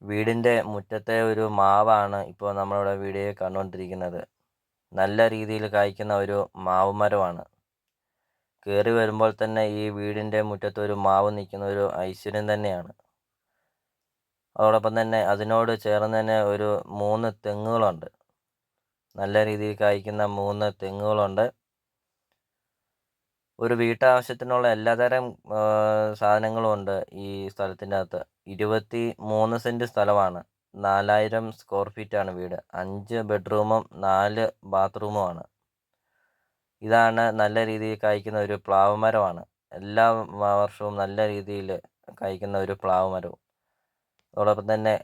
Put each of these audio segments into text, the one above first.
വീടിൻ്റെ മുറ്റത്തെ ഒരു മാവാണ് ഇപ്പോൾ നമ്മളിവിടെ വീഡിയോയിൽ കണ്ടുകൊണ്ടിരിക്കുന്നത്. നല്ല രീതിയിൽ കായ്ക്കുന്ന ഒരു മാവ് മരമാണ്. കയറി വരുമ്പോൾ തന്നെ ഈ വീടിൻ്റെ മുറ്റത്ത് ഒരു മാവ് നിൽക്കുന്ന ഒരു ഐശ്വര്യം തന്നെയാണ്. അതോടൊപ്പം തന്നെ അതിനോട് ചേർന്ന് തന്നെ ഒരു 3 തെങ്ങുകളുണ്ട്. നല്ല രീതിയിൽ കായ്ക്കുന്ന 3 തെങ്ങുകളുണ്ട്. ഒരു വീട്ടാവശ്യത്തിനുള്ള എല്ലാതരം സാധനങ്ങളും ഉണ്ട് ഈ സ്ഥലത്തിൻ്റെ അകത്ത്. 23 സെൻറ്റ് സ്ഥലമാണ്. 4000 സ്ക്വയർ ഫീറ്റാണ് വീട്. 5 ബെഡ്റൂമും 4 ബാത്റൂമുമാണ്. ഇതാണ് നല്ല രീതിയിൽ കായ്ക്കുന്ന ഒരു പ്ലാവ് മരമാണ്. എല്ലാ വർഷവും നല്ല രീതിയിൽ കായ്ക്കുന്ന ഒരു പ്ലാവ് മരവും. അതോടൊപ്പം തന്നെ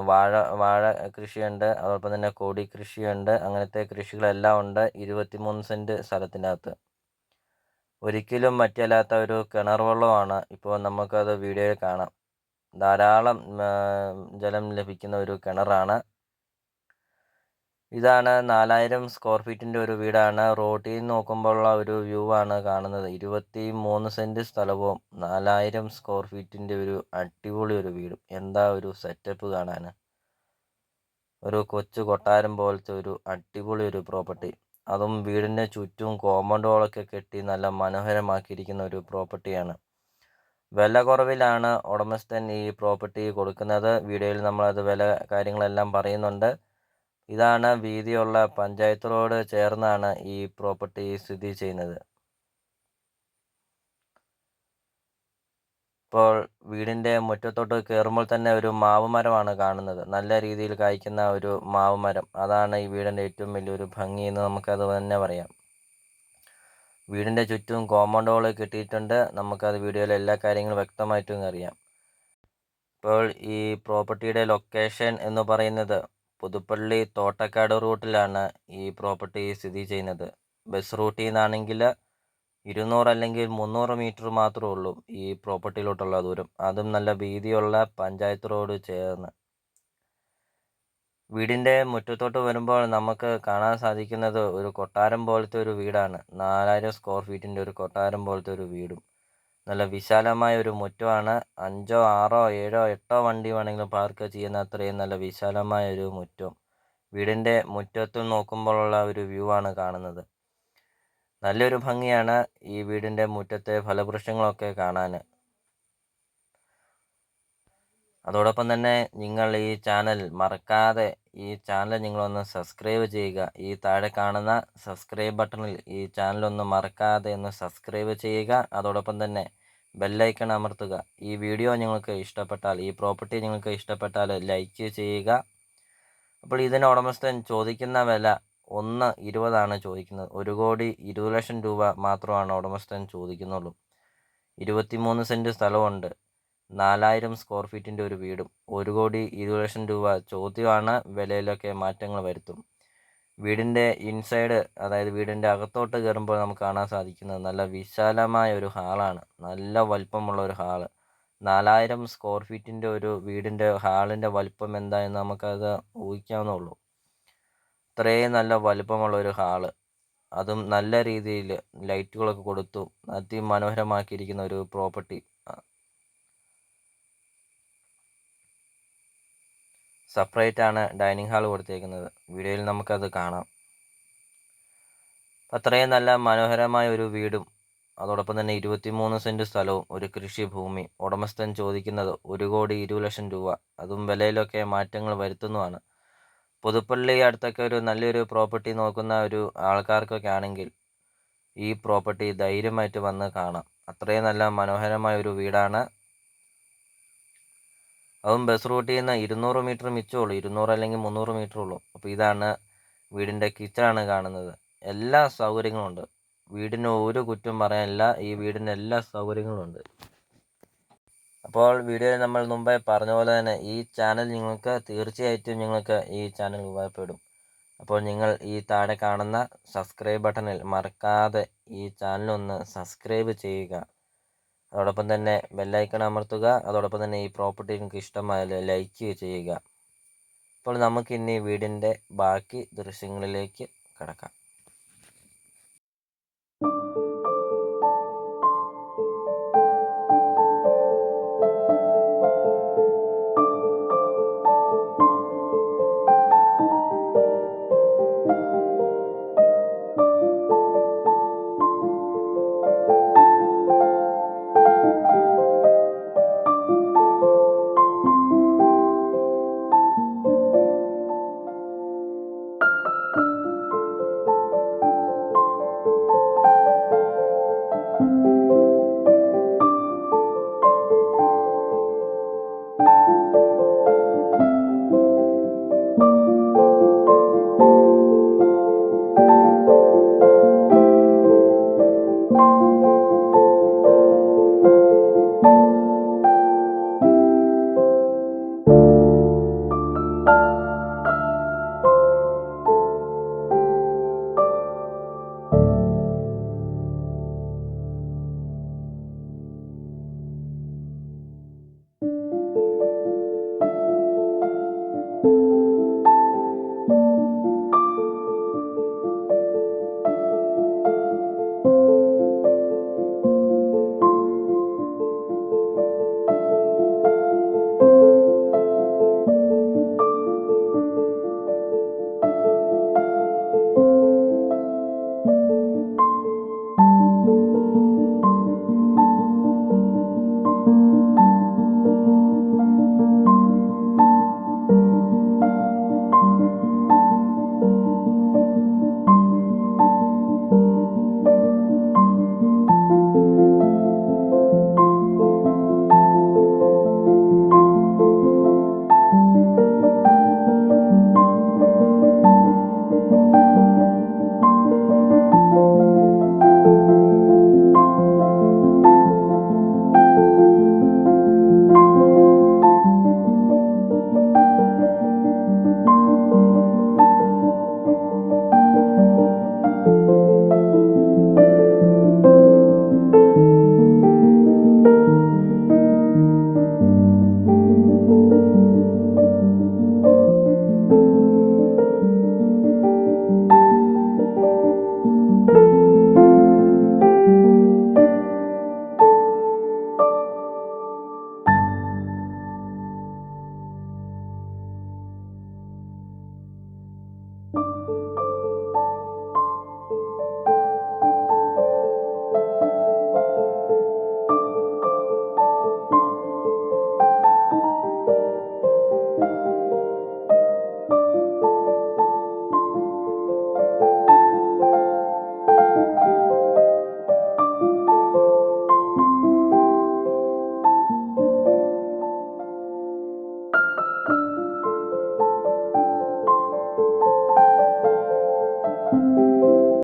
വാഴ കൃഷിയുണ്ട്. അതോടൊപ്പം തന്നെ കൊടി കൃഷിയുണ്ട്. അങ്ങനത്തെ കൃഷികളെല്ലാം ഉണ്ട് 23 സെൻറ്റ് സ്ഥലത്തിനകത്ത്. ഒരിക്കലും വറ്റിയല്ലാത്ത ഒരു കിണർ വെള്ളമാണ് ഇപ്പോൾ നമുക്കത് വീഡിയോയിൽ കാണാം. ധാരാളം ജലം ലഭിക്കുന്ന ഒരു കിണറാണ്. ഇതാണ് 4000 സ്ക്വയർ ഫീറ്റിൻ്റെ ഒരു വീടാണ്. റോഡിൽ നിന്ന് നോക്കുമ്പോഴുള്ള ഒരു വ്യൂ ആണ് കാണുന്നത്. 23 സെൻറ്റ് സ്ഥലവും 4000 സ്ക്വയർ ഫീറ്റിൻ്റെ ഒരു അടിപൊളി ഒരു വീടും. എന്താ ഒരു സെറ്റപ്പ് കാണാൻ! ഒരു കൊച്ചു കൊട്ടാരം പോലത്തെ ഒരു അടിപൊളി ഒരു പ്രോപ്പർട്ടി. അതും വീടിൻ്റെ ചുറ്റും കോമ്പൗണ്ട് വാളൊക്കെ കെട്ടി നല്ല മനോഹരമാക്കിയിരിക്കുന്ന ഒരു പ്രോപ്പർട്ടിയാണ്. വില കുറവിലാണ് ഉടമസ്ഥൻ ഈ പ്രോപ്പർട്ടി കൊടുക്കുന്നത്. വീഡിയോയിൽ നമ്മളത് വില കാര്യങ്ങളെല്ലാം പറയുന്നുണ്ട്. ഇതാണ് വീതിയുള്ള പഞ്ചായത്ത് റോഡ് ചേർന്നാണ് ഈ പ്രോപ്പർട്ടി സ്ഥിതി ചെയ്യുന്നത്. ഇപ്പോൾ വീടിൻ്റെ മുറ്റത്തോട്ട് കയറുമ്പോൾ തന്നെ ഒരു മാവ് മരമാണ് കാണുന്നത്. നല്ല രീതിയിൽ കായ്ക്കുന്ന ഒരു മാവ് മരം. അതാണ് ഈ വീടിൻ്റെ ഏറ്റവും വലിയൊരു ഭംഗി എന്ന് നമുക്കത് തന്നെ പറയാം. വീടിൻ്റെ ചുറ്റും കോമ്പൗണ്ട് വാൾ കെട്ടിയിട്ടുണ്ട്. നമുക്കത് വീഡിയോയിൽ എല്ലാ കാര്യങ്ങളും വ്യക്തമായിട്ടും അറിയാം. ഇപ്പോൾ ഈ പ്രോപ്പർട്ടിയുടെ ലൊക്കേഷൻ എന്ന് പറയുന്നത് പുതുപ്പള്ളി തോട്ടക്കാട് റൂട്ടിലാണ് ഈ പ്രോപ്പർട്ടി സ്ഥിതി ചെയ്യുന്നത്. ബസ് റൂട്ടിൽ നിന്നാണെങ്കിൽ 200 അല്ലെങ്കിൽ 300 മീറ്റർ മാത്രമേ ഉള്ളൂ ഈ പ്രോപ്പർട്ടിയിലോട്ടുള്ള ദൂരം. അതും നല്ല വീതിയുള്ള പഞ്ചായത്ത് റോഡ് ചേർന്ന്. വീടിൻ്റെ മുറ്റത്തോട്ട് വരുമ്പോൾ നമുക്ക് കാണാൻ സാധിക്കുന്നത് ഒരു കൊട്ടാരം പോലത്തെ ഒരു വീടാണ്. 4000 സ്ക്വയർ ഫീറ്റിൻ്റെ ഒരു കൊട്ടാരം പോലത്തെ ഒരു വീടും. നല്ല വിശാലമായ ഒരു മുറ്റമാണ്. 5, 6, 7, 8 വണ്ടി വേണമെങ്കിലും പാർക്ക് ചെയ്യുന്ന അത്രയും നല്ല വിശാലമായ ഒരു മുറ്റം. വീടിൻ്റെ മുറ്റത്ത് നോക്കുമ്പോഴുള്ള ഒരു വ്യൂ ആണ് കാണുന്നത്. നല്ലൊരു ഭംഗിയാണ് ഈ വീടിൻ്റെ മുറ്റത്തെ ഫലവൃക്ഷങ്ങളൊക്കെ കാണാൻ. അതോടൊപ്പം തന്നെ നിങ്ങൾ ഈ ചാനൽ മറക്കാതെ നിങ്ങളൊന്ന് സബ്സ്ക്രൈബ് ചെയ്യുക. ഈ താഴെ കാണുന്ന സബ്സ്ക്രൈബ് ബട്ടണിൽ ഈ ചാനലൊന്ന് മറക്കാതെ ഒന്ന് സബ്സ്ക്രൈബ് ചെയ്യുക. അതോടൊപ്പം തന്നെ ബെല്ലൈക്കൺ അമർത്തുക. ഈ വീഡിയോ നിങ്ങൾക്ക് ഇഷ്ടപ്പെട്ടാൽ, ഈ പ്രോപ്പർട്ടി നിങ്ങൾക്ക് ഇഷ്ടപ്പെട്ടാൽ ലൈക്ക് ചെയ്യുക. അപ്പോൾ ഇതിന് ഉടമസ്ഥൻ ചോദിക്കുന്ന വില 1.20 ചോദിക്കുന്നത്. 1,20,00,000 രൂപ മാത്രമാണ് ഉടമസ്ഥൻ ചോദിക്കുന്നുള്ളൂ. 23 സെൻറ്റ് സ്ഥലമുണ്ട്. 4000 സ്ക്വയർ ഫീറ്റിൻ്റെ ഒരു വീടും. 1,20,00,000 രൂപ ചോദ്യമാണ്. വിലയിലൊക്കെ മാറ്റങ്ങൾ വരുത്തും. വീടിൻ്റെ ഇൻസൈഡ്, അതായത് വീടിൻ്റെ അകത്തോട്ട് കയറുമ്പോൾ നമുക്ക് കാണാൻ സാധിക്കുന്നത് നല്ല വിശാലമായ ഒരു ഹാളാണ്. നല്ല വലിപ്പമുള്ള ഒരു ഹാള്. 4000 സ്ക്വയർ ഫീറ്റിൻ്റെ ഒരു വീടിൻ്റെ ഹാളിൻ്റെ വലിപ്പം എന്തായെന്ന് നമുക്കത് ഊഹിക്കാവുന്നേ. അത്രയും നല്ല വലിപ്പമുള്ള ഒരു ഹാള്. അതും നല്ല രീതിയിൽ ലൈറ്റുകളൊക്കെ കൊടുത്തു അതിമനോഹരമാക്കിയിരിക്കുന്ന ഒരു പ്രോപ്പർട്ടി. സെപ്പറേറ്റ് ആണ് ഡൈനിങ് ഹാൾ കൊടുത്തേക്കുന്നത്. വീഡിയോയിൽ നമുക്കത് കാണാം. അത്രയും നല്ല മനോഹരമായ ഒരു വീടും അതോടൊപ്പം തന്നെ 23 സെൻറ്റ് സ്ഥലവും ഒരു കൃഷിഭൂമി. ഉടമസ്ഥൻ ചോദിക്കുന്നത് 1,20,00,000 രൂപ. അതും വിലയിലൊക്കെ മാറ്റങ്ങൾ വരുത്തുന്നതാണ്. പുതുപ്പള്ളി അടുത്തൊക്കെ ഒരു നല്ലൊരു പ്രോപ്പർട്ടി നോക്കുന്ന ഒരു ആൾക്കാർക്കൊക്കെ ആണെങ്കിൽ ഈ പ്രോപ്പർട്ടി ധൈര്യമായിട്ട് വന്ന് കാണാം. അത്രയും നല്ല മനോഹരമായ ഒരു വീടാണ്. അതും ബസ് റൂട്ടിൽ നിന്ന് 200 മീറ്റർ മിച്ചമുള്ളൂ. 200 അല്ലെങ്കിൽ 300 മീറ്റർ ഉള്ളൂ. അപ്പോൾ ഇതാണ് വീടിൻ്റെ കിച്ചണാണ് കാണുന്നത്. എല്ലാ സൗകര്യങ്ങളും ഉണ്ട്. വീടിന് ഒരു കുറ്റം പറയാനില്ല. ഈ വീടിന് എല്ലാ സൗകര്യങ്ങളും ഉണ്ട്. അപ്പോൾ വീഡിയോയിൽ നമ്മൾ മുമ്പേ പറഞ്ഞ പോലെ തന്നെ ഈ ചാനൽ തീർച്ചയായിട്ടും നിങ്ങൾക്ക് ഈ ചാനൽ ഉപകാരപ്പെടും. അപ്പോൾ നിങ്ങൾ ഈ താഴെ കാണുന്ന സബ്സ്ക്രൈബ് ബട്ടണിൽ മറക്കാതെ ഈ ചാനലൊന്ന് സബ്സ്ക്രൈബ് ചെയ്യുക. അതോടൊപ്പം തന്നെ ബെല്ലൈക്കൺ അമർത്തുക. അതോടൊപ്പം തന്നെ ഈ പ്രോപ്പർട്ടി നിങ്ങൾക്ക് ഇഷ്ടമായാൽ ലൈക്ക് ചെയ്യുക. അപ്പോൾ നമുക്കിനി വീടിൻ്റെ ബാക്കി ദൃശ്യങ്ങളിലേക്ക് കടക്കാം.